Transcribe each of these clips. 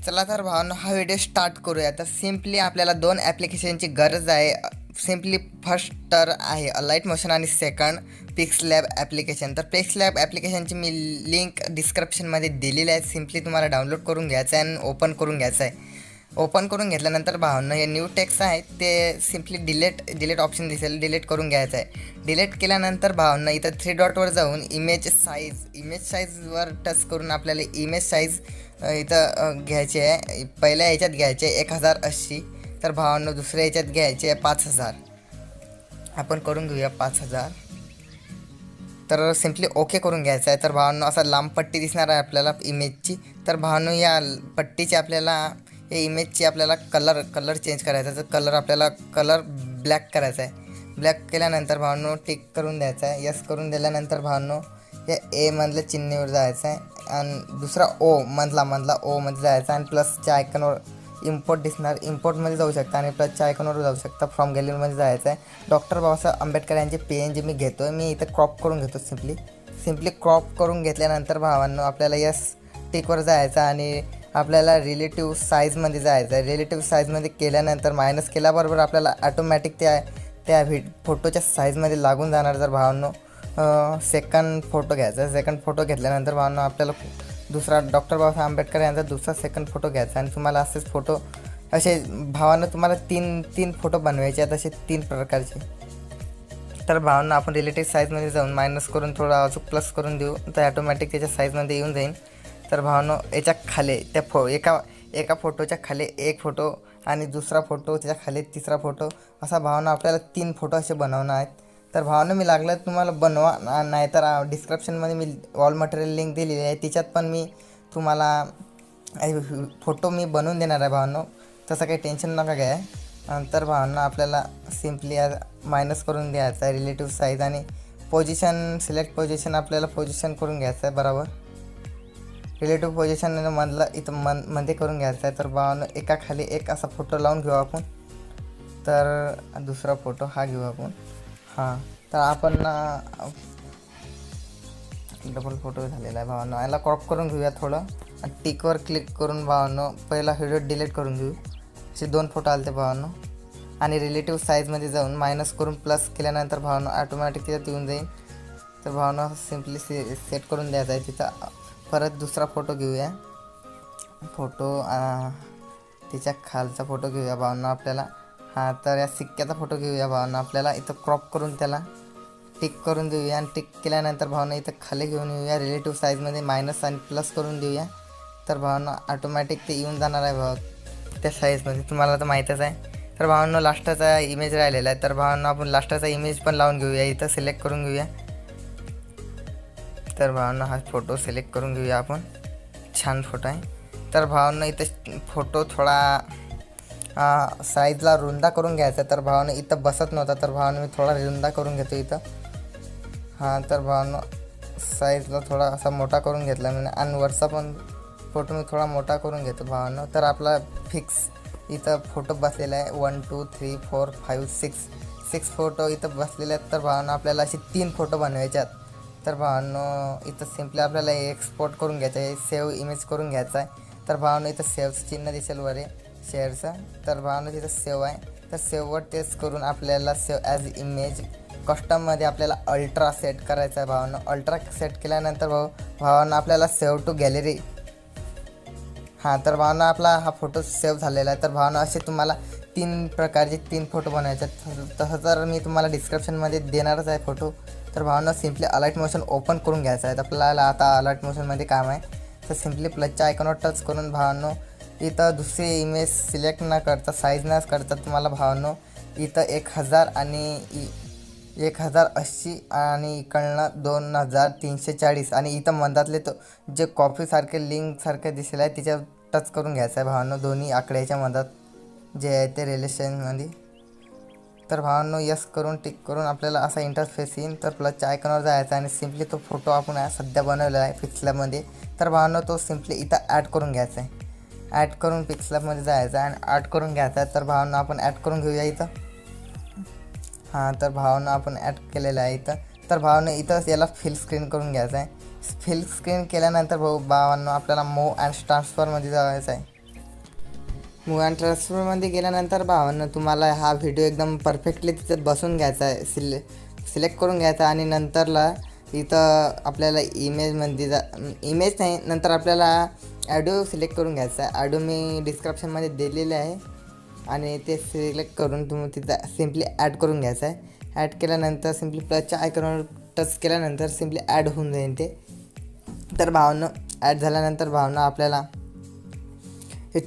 चला तर भावांनो, हा व्हिडिओ स्टार्ट करूया. तर सिम्पली आपल्याला दोन ॲप्लिकेशनची गरज आहे. सिम्पली फर्स्ट तर आहे अलाइट मोशन आणि सेकंड पिक्सलॅब ॲप्लिकेशन. तर पिक्सलॅब ॲप्लिकेशनची मी लिंक डिस्क्रिप्शनमध्ये दिलेली आहे. सिम्पली तुम्हाला डाउनलोड करून घ्यायचं आहे आणि ओपन करून घ्यायचं आहे. ओपन करून घेतल्यानंतर भावांनो, हे न्यू टेक्स्ट आहे ते सिम्पली डिलीट ऑप्शन दिसेल, डिलीट करून घ्यायचं आहे. डिलीट केल्यानंतर भावांनो, इथं 3 डॉटवर जाऊन इमेज साईजवर टच करून आपल्याला इमेज साईज इथं घ्यायची आहे. पहिल्या ह्याच्यात घ्यायचे 1080. तर भावांनो, दुसऱ्या ह्याच्यात घ्यायचे आहे 5000. आपण करून घेऊया 5000. तर सिम्पली ओके करून घ्यायचं आहे. तर भावांनो, असा लांब पट्टी दिसणार आहे आपल्याला इमेजची. तर भावांनो, या पट्टीची आपल्याला या इमेजची आपल्याला कलर चेंज करायचा आहे. तर कलर ब्लॅक करायचा आहे. ब्लॅक केल्यानंतर भावांनो टिक करून द्यायचा आहे. यस करून दिल्यानंतर भावांनो, या ए मधल्या चिन्हावर जायचं आहे आणि दुसरा मधला ओमध्ये जायचा आणि प्लसच्या आयकॉनवर इम्पोर्ट दिसणार, इम्पोर्टमध्ये जाऊ शकता आणि प्लसच्या आयकॉनवर जाऊ शकता. फ्रॉम गॅलरीमध्ये जायचं आहे. डॉक्टर बाबासाहेब आंबेडकर यांचे PNG मी घेतो आहे. मी इथं क्रॉप करून घेतो. सिम्पली क्रॉप करून घेतल्यानंतर भावांनो, आपल्याला यस टिकवर जायचं आणि आपल्याला रिलेटिव्ह साईजमध्ये जायचं आहे. रिलेटिव्ह साईजमध्ये केल्यानंतर मायनस केल्याबरोबर आपल्याला ऑटोमॅटिक त्या फोटोच्या साईजमध्ये लागून जाणार. जर भावांनो सेकंड फोटो घ्यायचा. सेकंड फोटो घेतल्यानंतर भावांनो, आपल्याला दुसरा डॉक्टर बाबासाहेब आंबेडकर यांचा दुसरा सेकंड फोटो घ्यायचा आणि तुम्हाला असेच फोटो असे भावांनो तुम्हाला तीन फोटो बनवायचे आहेत, असे 3 प्रकारचे. तर भावांनो, आपण रिलेटिव्ह साईजमध्ये जाऊन मायनस करून थोडा अजून प्लस करून देऊ, तर ॲटोमॅटिक त्याच्या साईजमध्ये येऊन जाईल. तर भावांनो, याच्या खाली एका फोटोच्या खाली एक फोटो आणि दुसरा फोटो, त्याच्या खाली तिसरा फोटो, असा भावांनो आपल्याला 3 फोटो असे बनवणार आहेत. तर भावांनो, मी लागलं तुम्हाला बनवा, नाहीतर डिस्क्रिप्शनमध्ये मी ऑल मटेरियल लिंक दिलेली आहे, तिच्यात पण मी तुम्हाला फोटो मी बनवून देणार आहे भावांनो. तसं काही टेन्शन नका घ्या. तर भावांनो, आपल्याला सिम्पली मायनस करून द्यायचं आहे रिलेटिव्ह साईज आणि पोझिशन, सिलेक्ट पोझिशन आपल्याला पोझिशन करून घ्यायचं आहे बरोबर. रिलेटिव्ह पोझिशन मधलं इथं मध्ये करून घ्यायचं आहे. तर भावांनो, एका खाली एक असा फोटो लावून घेऊ आपण. तर दुसरा फोटो हा घेऊ आपण. तर आपण डबल फोटो झालेला आहे भावांनो. याला क्रॉप करून घेऊया थोडं आणि टिकवर क्लिक करून भावांनो, पहिला व्हिडिओ डिलीट करून घेऊ. असे 2 फोटो आले ते भावांनो. आणि रिलेटिव्ह साईजमध्ये जाऊन मायनस करून प्लस केल्यानंतर भावांनो ऑटोमॅटिक तिथं येऊन जाईल. तर भावांनो, सिम्पली सेट करून द्यायचा आहे. तिथं परत दुसरा फोटो घेऊया. तिच्या खालचा फोटो घेऊया भावांनो आपल्याला. तर या सिक्क्याचा फोटो घेऊया भावांनो. आपल्याला इथं क्रॉप करून त्याला टिक करून देऊया आणि टिक केल्यानंतर भावांनो इथं खाली घेऊन येऊया. रिलेटिव्ह साईजमध्ये मायनस आणि प्लस करून देऊया. तर भावांनो, ऑटोमॅटिक ते येऊन जाणार आहे त्या साईजमध्ये, तुम्हाला तर माहीतच आहे. तर भावांनो, लास्टचा इमेज राहिलेला आहे. तर भावांनो, आपण लास्टचा इमेज पण लावून घेऊया. इथं सिलेक्ट करून घेऊया. तर भावांनो, हा फोटो सिलेक्ट करून घेऊया आपण. छान फोटो आहे. तर भावांनो, इथं फोटो थोडा साईजला रुंदा करून घ्यायचा. तर भावांनो, इथं बसत नव्हता. तर भावांनो, मी थोडा रुंदा करून घेतो इथं. तर भावांनो, साईजला थोडा असा मोठा करून घेतला मी आणि वरचा पण फोटो मी थोडा मोठा करून घेतो भावांनो. तर आपला फिक्स इथं फोटो बसलेला आहे. 1 2 3 4 5 6 फोटो इथं बसलेले आहेत. तर भावांनो, आपल्याला असे 3 फोटो बनवायचे आहेत. तर भावांनो, इथं सिम्पली आपल्याला एक्सपोर्ट करून घ्यायचं आहे, सेव्ह इमेज करून घ्यायचा आहे. तर भावांनो, इथं सेव्हचं चिन्ह दिसेल वर शेअरचं. तर भावांनो, तिथं सेव्ह आहे. तर सेव्हवर टेस्ट करून आपल्याला सेव्ह ॲज इमेज कस्टममध्ये आपल्याला अल्ट्रा सेट करायचा आहे भावांनो. अल्ट्रा सेट केल्यानंतर भावांनो, आपल्याला सेव्ह टू गॅलरी. तर भावांनो, आपला हा फोटो सेव्ह झालेला आहे. तर भावांनो, असे तुम्हाला 3 प्रकारचे 3 फोटो बनवायचे आहेत. तसं तर मी तुम्हाला डिस्क्रिप्शनमध्ये देणारच आहे फोटो. तर भावांनो, सिम्पली अलाइट मोशन ओपन करून घ्यायचं आहे. आपल्याला आता अलाइट मोशनमध्ये काम आहे. तर सिम्पली प्लसच्या आयकॉनवर टच करून भावांनो, इथं दुसरी इमेज सिलेक्ट न करता, साईज न करता तुम्हाला भावांनो इथं 1000 आणि 1080 आणि इकडनं 2340 आणि इथं मधातले तो जे कॉपीसारखे लिंकसारखे दिसेल आहे तिच्या टच करून घ्यायचं आहे भावांनो, दोन्ही आकड्याच्या मधात जे आहे ते रिलेशनमध्ये. तर भावांनो, यस करून टिक करून आपल्याला असा इंटरफेस येईल. तर प्लसच्या आयकॉनवर जायचं आणि सिम्पली तो फोटो आपण सध्या बनवलेला आहे पिक्सलॅबमध्ये. तर भावांनो, तो सिम्पली इथं ॲड करून घ्यायचा आहे. ॲड करून पिक्सलॅबमध्ये जायचं आहे आणि ॲड करून घ्यायचा आहे. तर भावांनो, आपण ॲड करून घेऊया इथं. तर भावांनो, आपण ॲड केलेलं आहे इथं. तर भावांनो, इथं याला फिल स्क्रीन करून घ्यायचं आहे. फिल स्क्रीन केल्यानंतर भावांनो, आपल्याला मूव अँड ट्रान्सफरमध्ये जायचं आहे. मूव अँड ट्रान्सफरमध्ये गेल्यानंतर भावांनो तुम्हाला हा व्हिडिओ एकदम परफेक्टली तिथं बसून घ्यायचा आहे, सिलेक्ट करून घ्यायचा आणि नंतरला इथं आपल्याला इमेजमध्ये इमेज नाही, नंतर आपल्याला ऑडिओ सिलेक्ट करून घ्यायचा आहे. ऑडिओ मी डिस्क्रिप्शनमध्ये दिलेले आहे आणि ते सिलेक्ट करून तुम्ही तिथं सिम्पली ॲड करून घ्यायचं आहे. ॲड केल्यानंतर सिम्पली प्लसच्या आयकॉनवर टच केल्यानंतर सिम्पली ॲड होऊन जाईल ते. तर भावांनो ॲड झाल्यानंतर भावांनो आपल्याला हे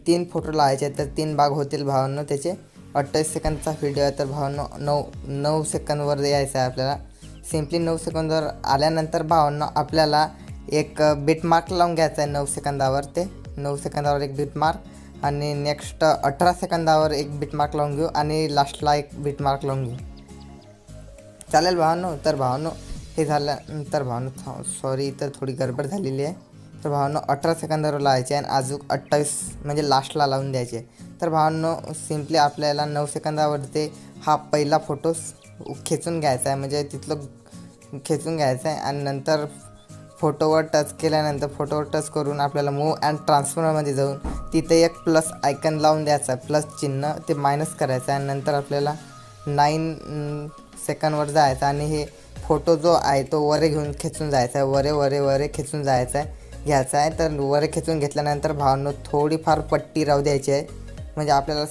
तीन फोटो लावायचे आहेत. तर 3 भाग होतील भावांनो त्याचे. 28 सेकंदचा व्हिडिओ आहे तर भावांनो 9 सेकंदवर यायचं आहे आपल्याला. सिम्पली 9 सेकंदवर आल्यानंतर भावांनो आपल्याला एक बीट मार्क लावून घ्यायचा आहे 9 सेकंदावर. ते 9 सेकंदावर एक बीट मार्क आणि नेक्स्ट 18 सेकंदावर एक बीट मार्क लावून घेऊ आणि लास्टला एक बीट मार्क लावून घेऊ. चालेल भावांनो. तर भावांनो हे झाल्यानंतर भावांनो सॉरी इथं थोडी गडबड झालेली आहे. तर भावांनो 18 सेकंदावर लावायचे आणि अजून 28 म्हणजे लास्टला लावून द्यायचे. तर भावांनो सिम्पली आपल्याला 9 सेकंदावरती हा पहिला फोटो खेचून घ्यायचा आहे, म्हणजे तिथलं खेचून घ्यायचं आहे आणि नंतर फोटोवर टच केल्यानंतर फोटोवर टच करून आपल्याला मूव अँड ट्रान्सफरमध्ये जाऊन तिथे एक प्लस आयकन लावून द्यायचा आहे, प्लस चिन्ह ते मायनस करायचं आहे आणि नंतर आपल्याला 9 सेकंदवर जायचं आणि हे फोटो जो आहे तो वरे घेऊन खेचून जायचा आहे, वरे खेचून जायचा आहे घ्यायचा आहे. तर वरे खेचून घेतल्यानंतर भावांनो थोडीफार पट्टी राहू द्यायची आहे, म्हणजे आपल्याला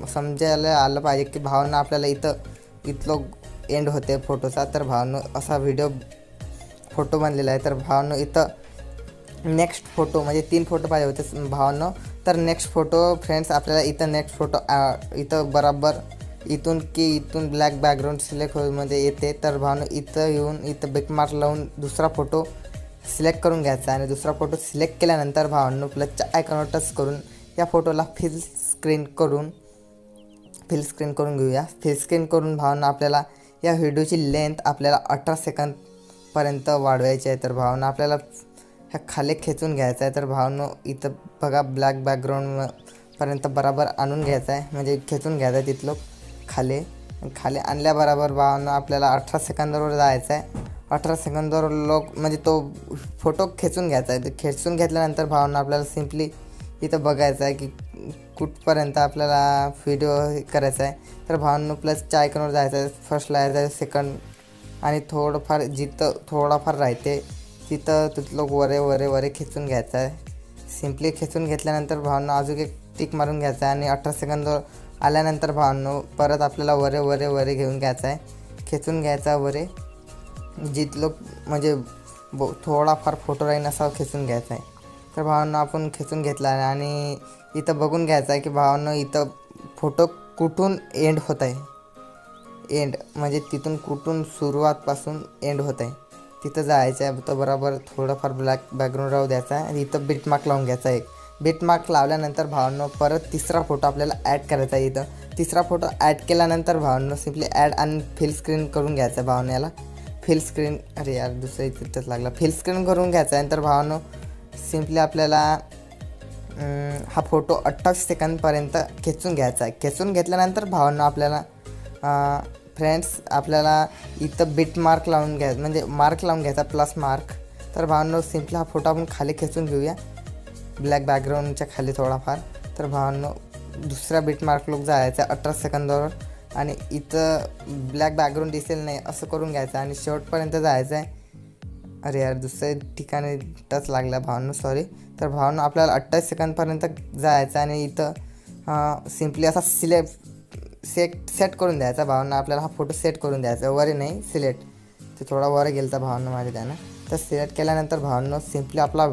समजायला आलं पाहिजे की भावांनो आपल्याला इथलं एंड होते फोटोचा. तर भावांनो असा फोटो बनलेला आहे. तर भावांनो इथं नेक्स्ट फोटो म्हणजे 3 फोटो पाहिजे होते भावांनो. तर नेक्स्ट फोटो फ्रेंड्स आपल्याला इथं नेक्स्ट फोटो इथं बराबर इथून ब्लॅक बॅकग्राऊंड सिलेक्ट होमध्ये येते. तर भावांनो इथं येऊन इथं बिटमार्क लावून दुसरा फोटो सिलेक्ट करून घ्यायचा आणि दुसरा फोटो सिलेक्ट केल्यानंतर भावांनो प्लसच्या आयकॉनवर टच करून या फोटोला फिल स्क्रीन करून घेऊया. फिल स्क्रीन करून भावांनो आपल्याला या व्हिडिओची लेंथ आपल्याला 18 सेकंदपर्यंत वाढवायची आहे. तर भावांनो आपल्याला ह्या खाली खेचून घ्यायचं आहे. तर भावांनो इथं बघा ब्लॅक बॅकग्राऊंडपर्यंत बराबर आणून घ्यायचं आहे, म्हणजे खेचून घ्यायचं आहे तिथलं खाली आणल्याबरोबर भावांनो आपल्याला 18 सेकंदावर जायचं आहे. 18 सेकंदावर म्हणजे तो फोटो खेचून घ्यायचा आहे. तर खेचून घेतल्यानंतर भावांनो आपल्याला सिम्पली इथं बघायचं आहे की कुठपर्यंत आपल्याला व्हिडिओ करायचा आहे. तर भावांनो प्लसच्या आयकॉनवर जायचं आहे, फर्स्टला यायचं आहे, सेकंड आणि थोडंफार जिथं थोडाफार राहते तिथं तिथलं वरे खेचून घ्यायचं आहे. सिम्पली खेचून घेतल्यानंतर भावांनो अजून एक टिक मारून घ्यायचा आहे आणि 18 सेकंदवर आल्यानंतर भावांनो परत आपल्याला वरे घेऊन घ्यायचा आहे, खेचून घ्यायचा वरे जिथलं म्हणजे थोडाफार फोटो राहीन असा खेचून घ्यायचा आहे. तर भावांनो आपण खेचून घेतला आहे आणि इथं बघून घ्यायचं आहे की भावांनो इथं फोटो कुठून एंड होत आहे. एंड म्हणजे तिथून कुठून सुरुवातपासून एंड होत आहे तिथं जायचं आहे. तर बरोबर थोडंफार ब्लॅक बॅकग्राऊंड राहू द्यायचा आहे आणि इथं बीट मार्क लावून घ्यायचा आहे. बीट मार्क लावल्यानंतर भावांनो परत तिसरा फोटो आपल्याला ॲड करायचा आहे. इथं तिसरा फोटो ॲड केल्यानंतर भावांनो सिम्पली ॲड आणि फिल स्क्रीन करून घ्यायचं आहे. भावांनो याला फिल स्क्रीन दुसरं तिथंच लागला, फिल स्क्रीन करून घ्यायचा आहे. नंतर भावांनो सिम्पली आपल्याला हा फोटो 28 सेकंदपर्यंत खेचून घ्यायचा आहे. खेचून घेतल्यानंतर भावांनो आपल्याला फ्रेंड्स आपल्याला इथं बीट मार्क लावून घ्यायचं, म्हणजे मार्क लावून घ्यायचा प्लस मार्क. तर भावांनो सिम्पली हा फोटो आपण खाली खेचून घेऊया ब्लॅक बॅकग्राऊंडच्या खाली थोडाफार. तर भावांनो दुसरा बीट मार्क लोक जायचा 18 सेकंदावर आणि इथं ब्लॅक बॅकग्राऊंड दिसेल नाही असं करून घ्यायचं आणि शेवटपर्यंत जायचं आहे. दुसऱ्या ठिकाणी टच लागला भावांनो सॉरी. तर भावांनो आपल्याला 28 सेकंदपर्यंत जायचं आणि इथं सिम्पली असा सेट करून द्यायचा भावांनो. आपल्याला हा फोटो सेट करून द्यायचा, वरे नाही सिलेक्ट, ते थोडा वर गेला भावांनो माझ्या त्यानं. तर सिलेक्ट केल्यानंतर भावांनो सिम्पली आपला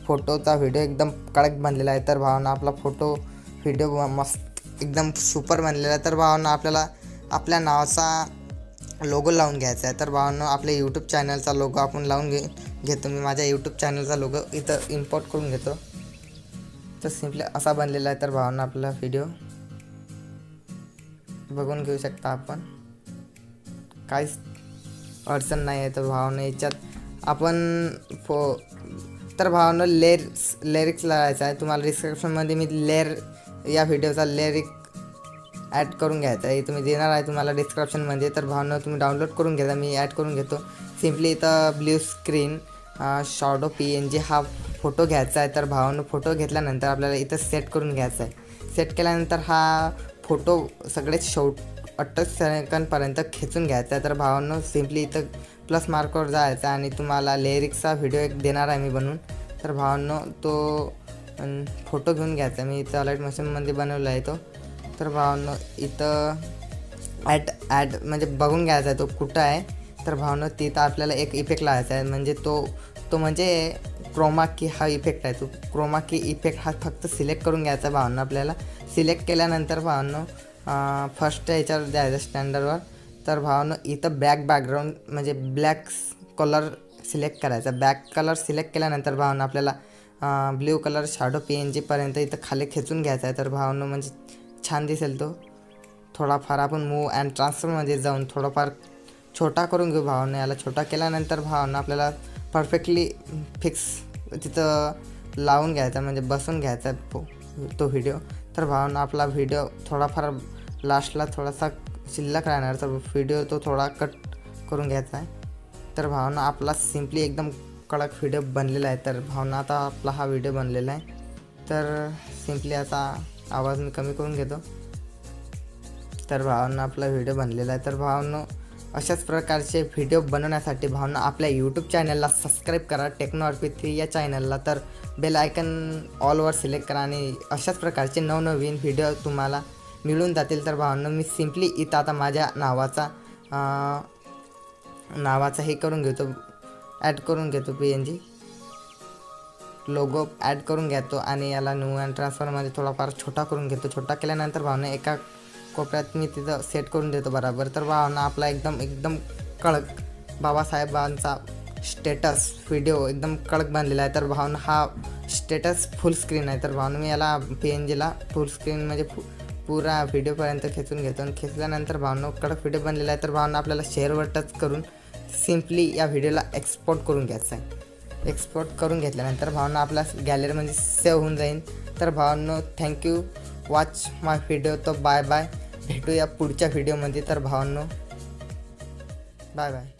फोटोचा व्हिडिओ एकदम कडक बनलेला आहे. तर भावांनो आपला व्हिडिओ मस्त एकदम सुपर बनलेला आहे. तर भावांनो आपल्याला आपल्या नावाचा लोगो लावून घ्यायचा आहे. तर भावांनो आपल्या यूट्यूब चॅनलचा लोगो आपण लावून घेतो. मी माझ्या यूट्यूब चॅनलचा लोगो इथं इम्पोर्ट करून घेतो. तर सिम्पली असा बनलेला आहे. तर भावांनो आपला व्हिडिओ बघून घेऊ शकता आपण, काहीच अडचण नाही आहे. तर भावांनो याच्यात आपण तर भावांनो लिरिक्स लावायचा आहे. तुम्हाला डिस्क्रिप्शनमध्ये मी या व्हिडिओचा लिरिक ॲड करून घ्यायचा आहे, तुम्ही देणार आहे तुम्हाला डिस्क्रिप्शनमध्ये. तर भावांनो तुम्ही डाउनलोड करून घ्या, मी ॲड करून घेतो. सिम्पली इथं ब्ल्यू स्क्रीन शॅडो PNG हा फोटो घ्यायचा आहे. तर भावांनो फोटो घेतल्यानंतर आपल्याला इथं सेट करून घ्यायचा आहे. सेट केल्यानंतर हा फोटो सगळे 28 सेकंदपर्यंत खेचून घ्यायचा आहे. तर भावांनो सिम्पली इथं प्लस मार्कवर जायचं आणि तुम्हाला लिरिक्सचा व्हिडिओ एक देणार आहे मी बनवून. तर भावांनो तो फोटो घेऊन घ्यायचा. मी इथं अलाइट मोशनमध्ये बनवला आहे तो. तर भावांनो इथं ॲड म्हणजे बघून घ्यायचा आहे तो कुठं आहे. तर भावांनो तिथं आपल्याला एक इफेक्ट लावायचा आहे, म्हणजे तो म्हणजे क्रोमा की हा इफेक्ट आहे. तो क्रोमा की इफेक्ट हा फक्त सिलेक्ट करून घ्यायचा भावांनो आपल्याला. सिलेक्ट केल्यानंतर भावांनो फर्स्ट याच्यावर द्यायचं स्टँडर्डवर. तर भावांनो इथं बॅकग्राऊंड म्हणजे ब्लॅक कलर सिलेक्ट करायचा. बॅक कलर सिलेक्ट केल्यानंतर भावांनो आपल्याला ब्ल्यू कलर शॅडो PNGपर्यंत इथं खाली खेचून घ्यायचा आहे. तर भावांनो म्हणजे छान दिसेल तो. थोडाफार आपण मूव अँड ट्रान्सफरमध्ये जाऊन थोडाफार छोटा करून घेऊ भावांनो. याला छोटा केल्यानंतर भावांनो आपल्याला परफेक्टली फिक्स तिथं लावून घ्यायचा, म्हणजे बसून घ्यायचा तो व्हिडिओ. तर भावांनो आपला व्हिडिओ थोडाफार लास्टला थोडासा शिल्लक राहणार, तर व्हिडिओ तो थोडा कट करून घ्यायचा आहे. तर भावांनो आपला सिम्पली एकदम कडक व्हिडिओ बनलेला आहे. तर भावांनो आता आपला हा व्हिडिओ बनलेला आहे. तर सिम्पली आता आवाज मी कमी करून घेतो. तर भावांनो आपला व्हिडिओ बनलेला आहे. तर भावांनो अशाच प्रकारचे व्हिडिओ बनवण्यासाठी भावांनो आपल्या यूट्यूब चॅनलला सबस्क्राईब करा, टेक्नोRP3 या चॅनलला. तर बेल आयकन ऑलवर सिलेक्ट करा आणि अशाच प्रकारचे नवनवीन व्हिडिओ तुम्हाला मिळून जातील. तर भावांनो मी सिम्पली इथं आता माझ्या नावाचा हे करून घेतो, ॲड करून घेतो PNG लोगो ॲड करून घेतो आणि याला न्यू अँड ट्रान्सफरमध्ये थोडाफार छोटा करून घेतो. छोटा केल्यानंतर भावांनो एका कोपऱ्यात मी तिथं सेट करून देतो बरोबर. तर भावांनो आपला एकदम कडक बाबासाहेबांचा स्टेटस व्हिडिओ एकदम कडक बनलेला आहे. तर भावांनो हा स्टेटस फुल स्क्रीन आहे. तर भावांनो मी याला PNGला फुल स्क्रीन म्हणजे पुरा व्हिडिओपर्यंत खेचून घेतो आणि खेचल्यानंतर भावांनो कडक व्हिडिओ बनलेला आहे. तर भावांनो आपल्याला शेअरवर टच करून सिम्पली या व्हिडिओला एक्सपोर्ट करून घ्यायचं आहे. एक्सपोर्ट करून घेतल्यानंतर भावांनो आपल्या गॅलरीमध्ये सेव्ह होऊन जाईल. तर भावांनो थँक्यू वॉच माय व्हिडिओ. तो बाय बाय, भेटूया पुढच्या व्हिडिओमध्ये. तर भावांनो बाय बाय.